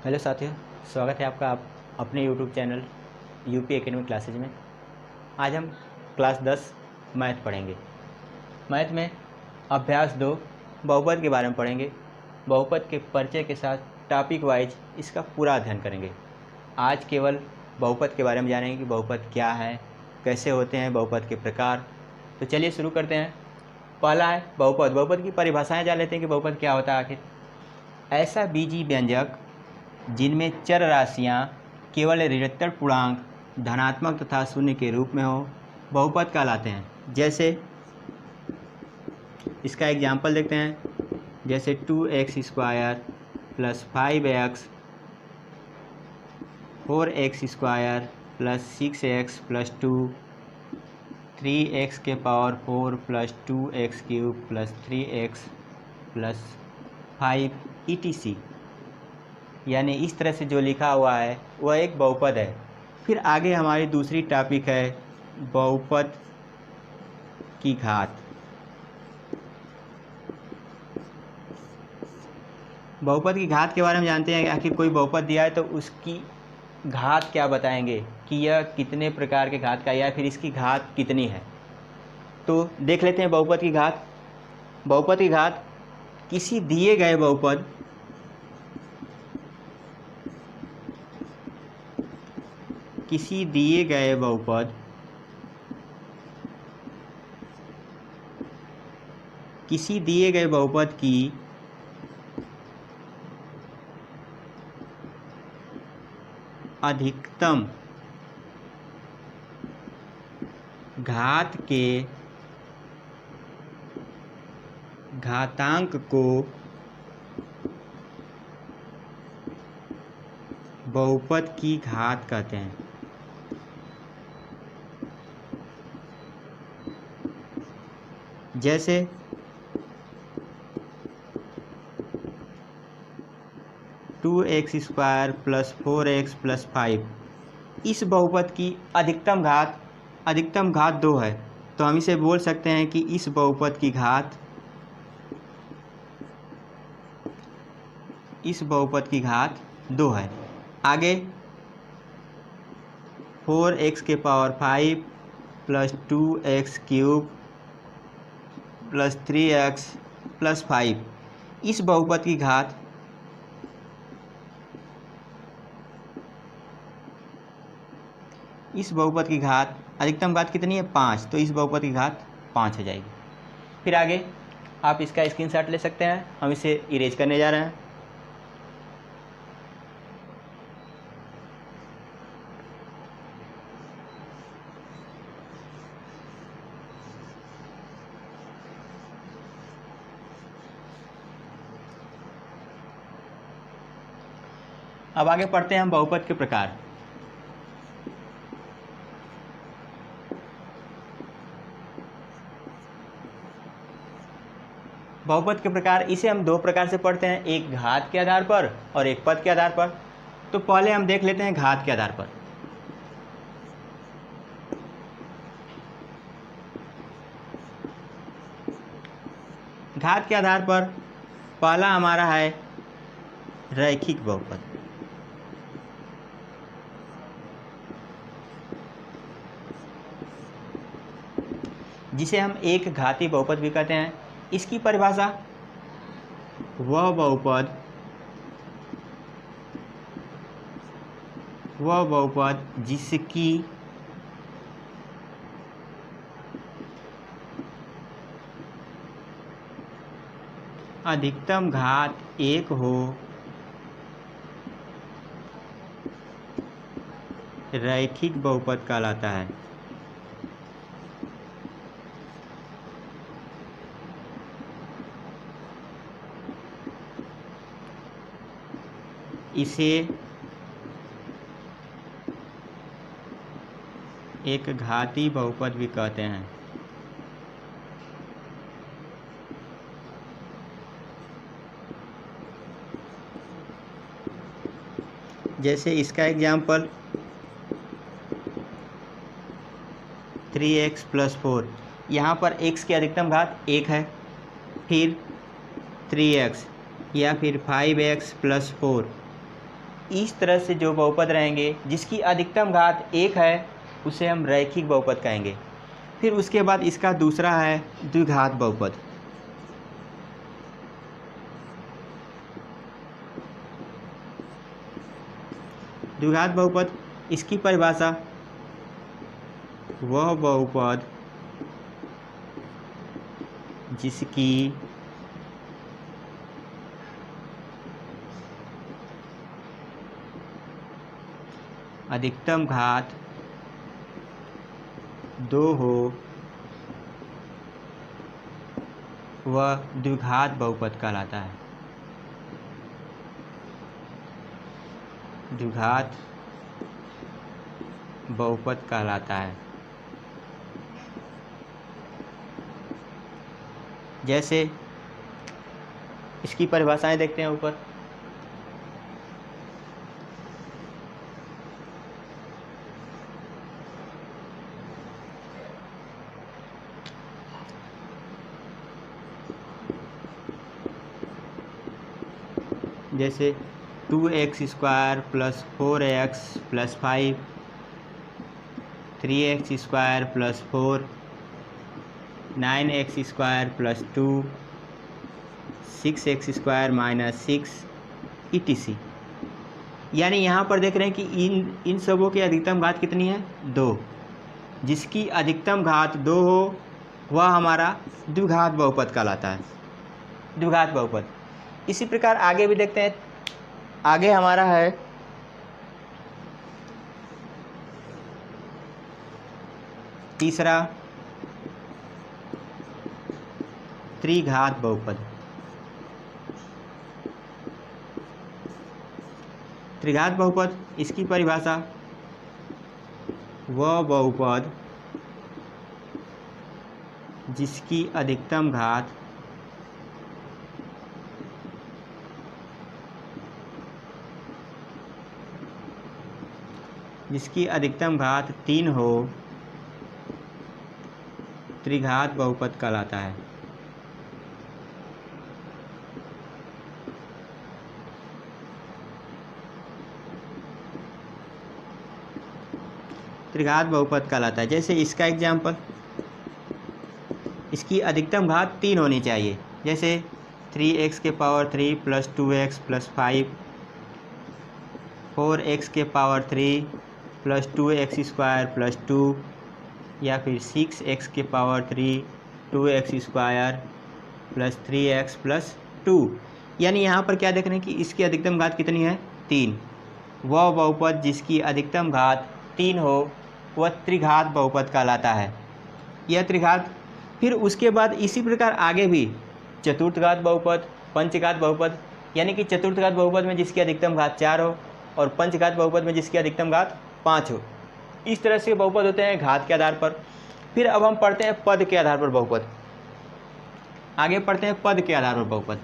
Hello साथियों, स्वागत है आपका अपने YouTube channel UP academy classes में। आज हम क्लास 10 मैथ पढ़ेंगे। मैथ में अभ्यास 2 बहुपद के बारे में पढ़ेंगे। बहुपद के परिचय के साथ टॉपिक वाइज इसका पूरा अध्ययन करेंगे। आज केवल बहुपद के बारे में जानेंगे कि बहुपद क्या है, कैसे होते हैं बहुपद के प्रकार। तो चलिए शुरू करते हैं। पहला है बहुपद। बहुपद की परिभाषाएँ जान लेते हैं कि बहुपद क्या होता है। आखिर ऐसा बीजीय व्यंजक जिनमें चर राशियाँ केवल ऋणात्मक पूर्णांक धनात्मक तथा शून्य के रूप में हो, बहुपद कहलाते हैं। जैसे इसका एग्जाम्पल देखते हैं। जैसे 2x² + 5x 4x² + 6x + 2 3x⁴ + 2x³ + 3x + 5 etc। यानी इस तरह से जो लिखा हुआ है वह एक बहुपद है। फिर आगे हमारी दूसरी टॉपिक है बहुपद की घात। बहुपद की घात के बारे में जानते हैं। आखिर कोई बहुपद दिया है तो उसकी घात क्या बताएंगे कि यह कितने प्रकार के घात का या फिर इसकी घात कितनी है। तो देख लेते हैं बहुपद की घात। बहुपद की घात किसी दिए गए बहुपद किसी दिए गए बहुपद की अधिकतम घात के घातांक को बहुपद की घात कहते हैं। जैसे 2x² + 4x + 5, इस बहुपद की अधिकतम घात 2 है। तो हम इसे बोल सकते हैं कि इस बहुपद की घात 2 है। आगे 4x⁵ + 2x³ + 3x + 5, इस बहुपद की घात अधिकतम घात कितनी है? 5। तो इस बहुपद की घात 5 हो जाएगी। फिर आगे आप इसका स्क्रीनशॉट ले सकते हैं। हम इसे इरेज करने जा रहे हैं। अब आगे पढ़ते हैं हम बहुपद के प्रकार। बहुपद के प्रकार इसे हम 2 प्रकार से पढ़ते हैं, एक घात के आधार पर और एक पद के आधार पर। तो पहले हम देख लेते हैं घात के आधार पर। घात के आधार पर पहला हमारा है रैखिक बहुपद। जिसे हम एक घाती बहुपद भी कहते हैं। इसकी परिभाषा वह बहुपद जिसकी अधिकतम घात 1 हो, रैखिक बहुपद कहलाता है। इसे एक घाती बहुपद भी कहते हैं। जैसे इसका एग्जाम्पल 3x + 4, यहाँ पर x की अधिकतम घात 1 है, फिर 3x या फिर 5x + 4 इस तरह से जो बहुपद रहेंगे जिसकी अधिकतम घात 1 है उसे हम रैखिक बहुपद कहेंगे। फिर उसके बाद इसका दूसरा है द्विघात बहुपद। द्विघात बहुपद, इसकी परिभाषा वह बहुपद जिसकी अधिकतम घात 2 हो वह द्विघात बहुपद कहलाता है। द्विघात बहुपद कहलाता है। जैसे इसकी परिभाषाएं देखते हैं ऊपर। जैसे 2x² + 4x + 5, 3x² + 4, 9x² + 2, 6x² - 6 etc। यानी यहाँ पर देख रहे हैं कि इन सबों की अधिकतम घात कितनी है? 2। जिसकी अधिकतम घात 2 हो वह हमारा द्विघात बहुपद कहलाता है। द्विघात बहुपद। इसी प्रकार आगे भी देखते हैं। आगे हमारा है तीसरा त्रिघात बहुपद। त्रिघात बहुपद, इसकी परिभाषा वह बहुपद जिसकी अधिकतम घात जिसकी अधिकतम घात 3 हो त्रिघात बहुपद कहलाता है। त्रिघात बहुपद कहलाता है। जैसे इसका एग्जाम्पल, इसकी अधिकतम घात 3 होनी चाहिए। जैसे 3x³ + 2x + 5, 4x³ + 2x² + 2, या फिर 6x³ 2x² + 3x + 2। यानी यहाँ पर क्या देख रहे हैं कि इसकी अधिकतम घात कितनी है? 3। वह बहुपद जिसकी अधिकतम घात 3 हो वह त्रिघात बहुपद कहलाता है। यह त्रिघात। फिर उसके बाद इसी प्रकार आगे भी चतुर्थघात बहुपद, पंचघात बहुपद, यानी कि चतुर्थघात बहुपद में जिसकी अधिकतम घात 4 हो और पंचघात बहुपद में जिसकी अधिकतम घात 5 हो। इस तरह से बहुपद होते हैं घात के आधार पर। फिर अब हम पढ़ते हैं पद के आधार पर बहुपद। आगे पढ़ते हैं पद के आधार पर बहुपद।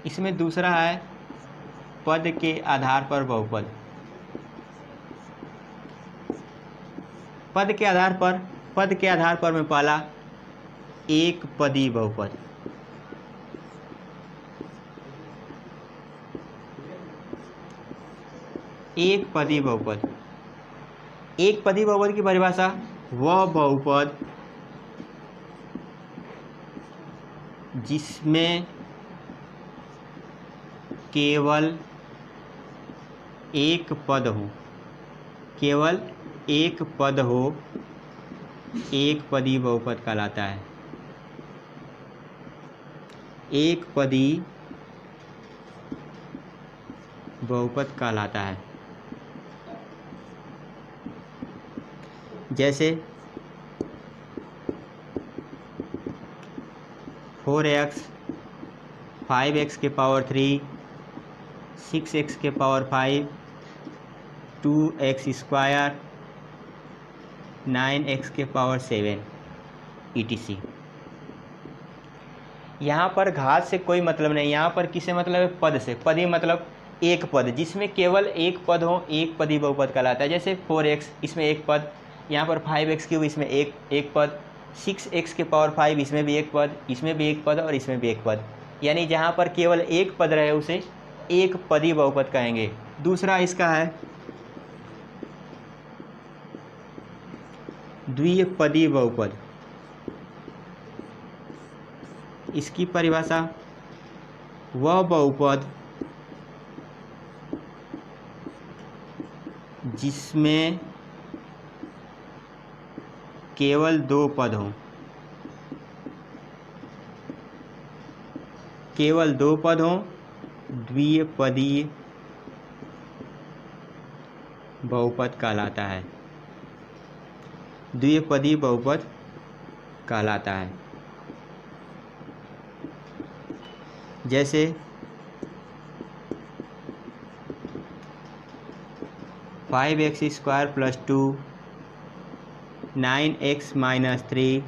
इसमें दूसरा है पद के आधार पर बहुपद। पद के आधार पर में पहला एक पदी बहुपद। एक पदी बहुपद। एक पदी बहुपद की परिभाषा वह बहुपद जिसमें केवल एक पद हो, केवल एक पद हो, एक पदी बहुपद कहलाता है। एक पदी बहुपद कहलाता है। जैसे 4x 5x³, 6x5, 2x², 9x7 etc। यहाँ पर घात से कोई मतलब नहीं, यहाँ पर किससे मतलब है? पद से। पदी मतलब एक पद, जिसमें केवल एक पद हो, एक पदी बहुपद कहलाता है। जैसे 4x, इसमें एक पद। यहाँ पर 5x³ इसमें एक पद। 6x के पावर 5, इसमें भी एक पद, इसमें भी एक पद और इसमें भी एक पद, यानी जहाँ पर केवल एक पद रहे उसे एक पदी बहुपद कहेंगे। दूसरा इसका है द्विपदी बहुपद। इसकी परिभाषा वह बहुपद जिसमें केवल दो पद हों, केवल दो पद हों, द्विपदी बहुपद कहलाता है, द्विपदी बहुपद कहलाता है। जैसे 5x² + 2, 9x - 3,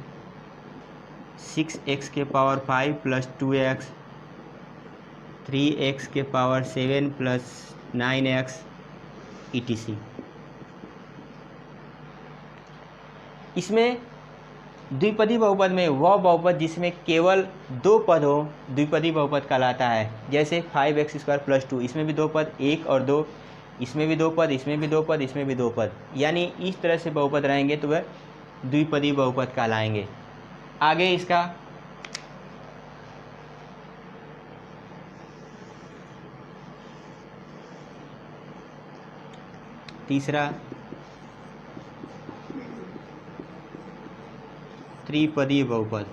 6x के पावर 5 + 2x, 3x के पावर 7 + 9x etc। इसमें द्विपदी बहुपद में वह बहुपद जिसमें केवल दो पद हो द्विपदी बहुपद कहलाता है। जैसे 5x² + 2, इसमें भी दो पद, एक और दो, इसमें भी दो पद, इसमें भी दो पद, इसमें भी दो पद, यानी इस तरह से बहुपद रहेंगे तो वह द्विपदी बहुपद कहलाएंगे। आगे इसका तीसरा त्रिपदी बहुपद।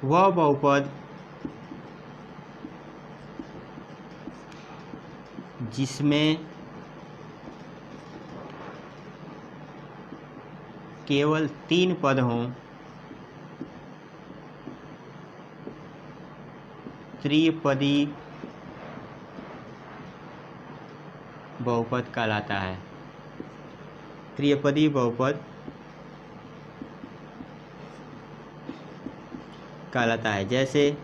वह बहुपद जिसमें केवल तीन पद हों, त्रिपदी बहुपद कहलाता है, त्रिपदी बहुपद कहलाता है। जैसे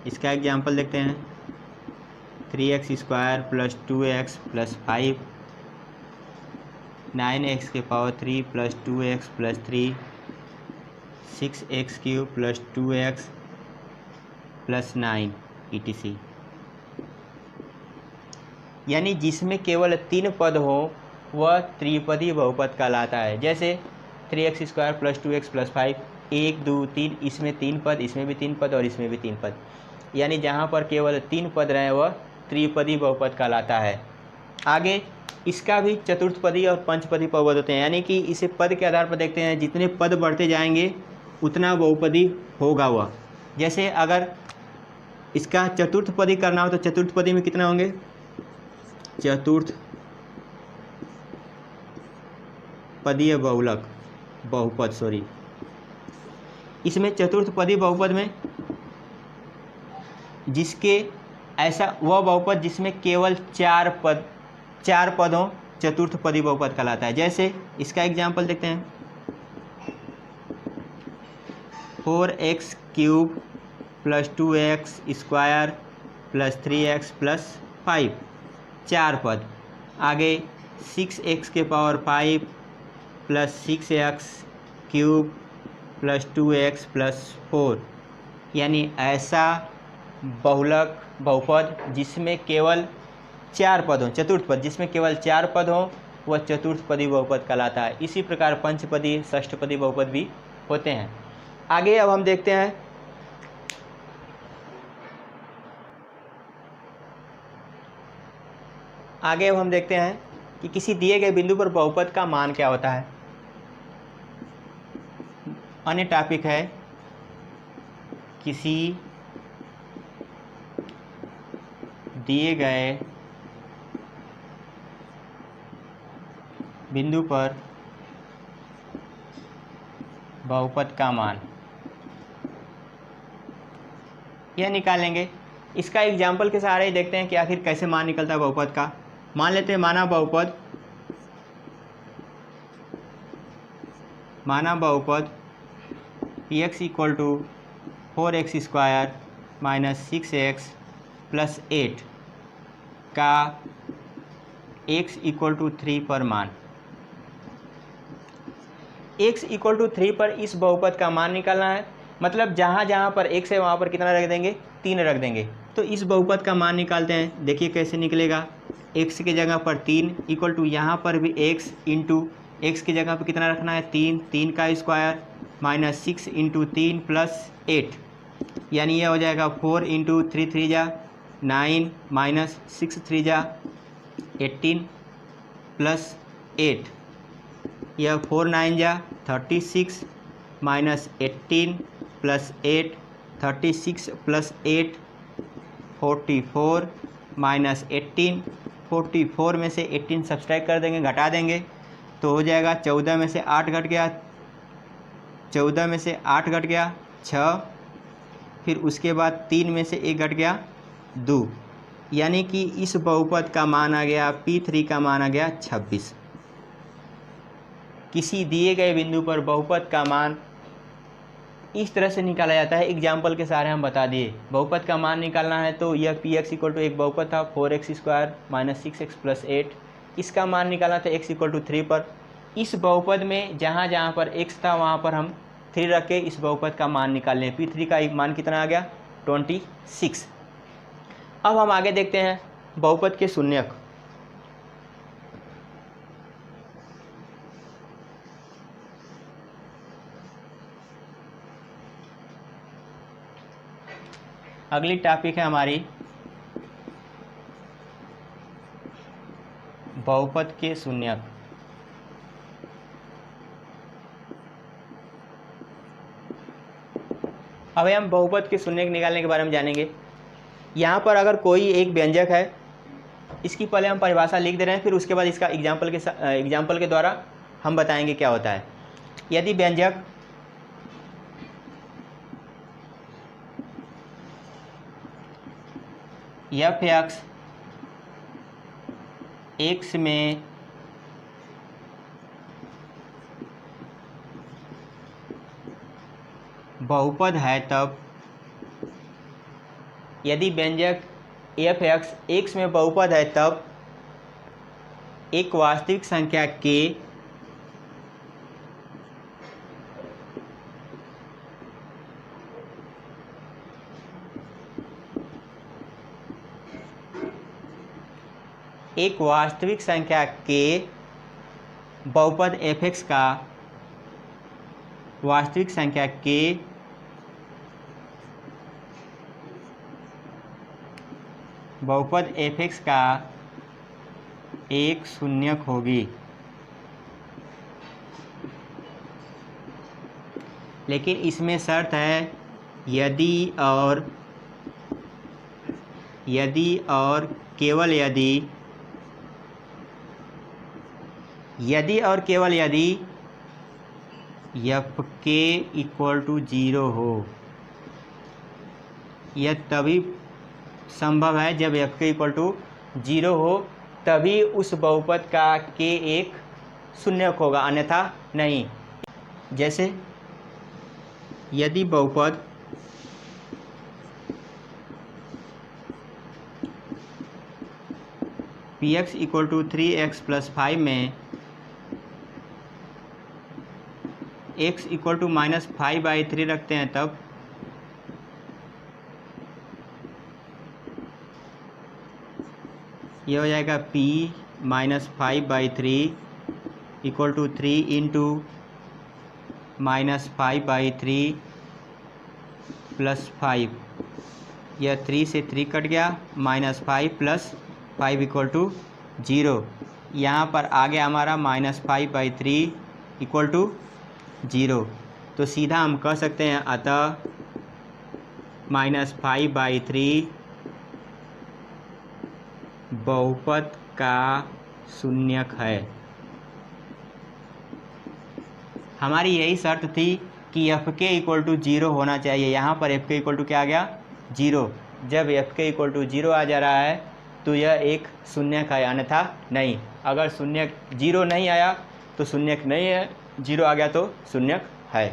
इसका एग्जाम्पल देखते हैं, 3x² + 2x + 5, 9x के power 3 + 2x + 3, 6x³ + 2x + 9 etc। यानी जिसमें केवल तीन पद हो वह त्रिपदी बहुपद कहलाता है। जैसे 3x² + 2x + 5, 1 2 3, इसमें तीन पद, इसमें भी तीन पद और इसमें भी तीन पद, यानी जहाँ पर केवल तीन पद रहे वह त्रिपदी बहुपद कहलाता है। आगे इसका भी चतुर्थपदी और पंचपदी बहुपद होते हैं, यानी कि इसे पद के आधार पर देखते हैं, जितने पद बढ़ते जाएंगे उतना बहुपदी होगा वह। जैसे अगर इसका चतुर्थपदी करना हो तो चतुर्थपदी में कितना होंगे, चतुर्थपदीय बहुपद इसमें चतुर्थपदी बहुपद में जिसके ऐसा वह बहुपद जिसमें केवल चार पद हों चतुर्थपदी बहुपद कहलाता है। जैसे इसका एग्जाम्पल देखते हैं, 4x³ + 2x² + 3x + 5, चार पद। आगे 6x के पावर 5 + 6x³ + 2x + 4, यानी ऐसा बहुपद जिसमें केवल चार पद हों, चतुर्थ पद जिसमें केवल चार पद हों वह चतुर्थपदी बहुपद कहलाता है। इसी प्रकार पंचपदी षष्ठपदी बहुपद भी होते हैं। आगे अब हम देखते हैं कि किसी दिए गए बिंदु पर बहुपद का मान क्या होता है। अन्य टॉपिक है किसी दिए गए बिंदु पर बहुपद का मान, यह निकालेंगे। इसका एग्जाम्पल के सहारे ही देखते हैं कि आखिर कैसे मान निकलता है बहुपद का। मान लेते हैं माना Px = 4x² - 6x + 8 का x इक्वल टू 3 पर मान, x इक्वल टू 3 पर इस बहुपद का मान निकालना है। मतलब जहाँ जहाँ पर x है वहाँ पर कितना रख देंगे, 3 रख देंगे। तो इस बहुपद का मान निकालते हैं। देखिए कैसे निकलेगा, x की जगह पर 3 इक्वल टू यहाँ पर भी x इंटू x की जगह पर कितना रखना है, 3, 3 का स्क्वायर माइनस 6 इंटू 3 प्लस 8, यानी यह हो जाएगा 4 इंटू 3 3 जा 9 माइनस 6 3 जा 18 प्लस 8, यह 4 9 जा 36 माइनस 18 प्लस 8, 36 प्लस 8 44 माइनस 18, 44 में से 18 सब्सट्रैक्ट कर देंगे, घटा देंगे तो हो जाएगा 14 में से 8 घट गया, 14 में से 8 घट गया 6, फिर उसके बाद 3 में से 1 घट गया 2, यानी कि इस बहुपद का मान आ गया, P3 का मान आ गया 26। किसी दिए गए बिंदु पर बहुपद का मान इस तरह से निकाला जाता है। एग्जाम्पल के सहारे हम बता दिए। बहुपद का मान निकालना है तो यह Px इक्वल टू एक बहुपद था 4x square minus 6x plus 8, इसका मान निकालना था x इक्वल टू 3 पर। इस बहुपद में जहाँ जहाँ पर x था वहाँ पर हम 3 रख के इस बहुपद का मान निकाल लें। P3 का मान कितना आ गया, 26। अब हम आगे देखते हैं बहुपद के शून्यक। अगली टॉपिक है हमारी बहुपद के शून्यक। अब हम बहुपद के शून्यक निकालने के बारे में जानेंगे। यहाँ पर अगर कोई एक व्यंजक है, इसकी पहले हम परिभाषा लिख दे रहे हैं, फिर उसके बाद इसका एग्जाम्पल के द्वारा हम बताएंगे क्या होता है। यदि व्यंजक f(x) x में बहुपद है तब, यदि व्यंजक f(x) x में बहुपद है तब एक वास्तविक संख्या k एक वास्तविक संख्या k बहुपद f(x) का वास्तविक संख्या k बहुपद f(x) का एक शून्यक होगी। लेकिन इसमें शर्त है, यदि और केवल यदि f k इक्वल टू 0 हो। यह तभी संभव है जब f k इक्वल टू 0 हो, तभी उस बहुपद का k एक शून्यक होगा, अन्यथा नहीं। जैसे यदि बहुपद Px equal to 3x plus 5 में x इक्वल टू माइनस 5/3 रखते हैं, तब यह हो जाएगा P minus 5/3 equal to 3 into minus 5/3 plus 5, यह 3 से 3 कट गया, माइनस 5 प्लस 5 इक्वल टू 0। यहाँ पर आ गया हमारा माइनस 5/3 इक्वल टू 0। तो सीधा हम कह सकते हैं, अतः माइनस 5/3 बहुपद का शून्यक है। हमारी यही शर्त थी कि f k इक्वल टू 0 होना चाहिए। यहाँ पर f k इक्वल टू क्या आ गया, 0। जब f k इक्वल टू 0 आ जा रहा है तो यह एक शून्यक है, अन्यथा नहीं। अगर शून्यक 0 नहीं आया तो शून्यक नहीं है, 0 आ गया तो शून्यक है।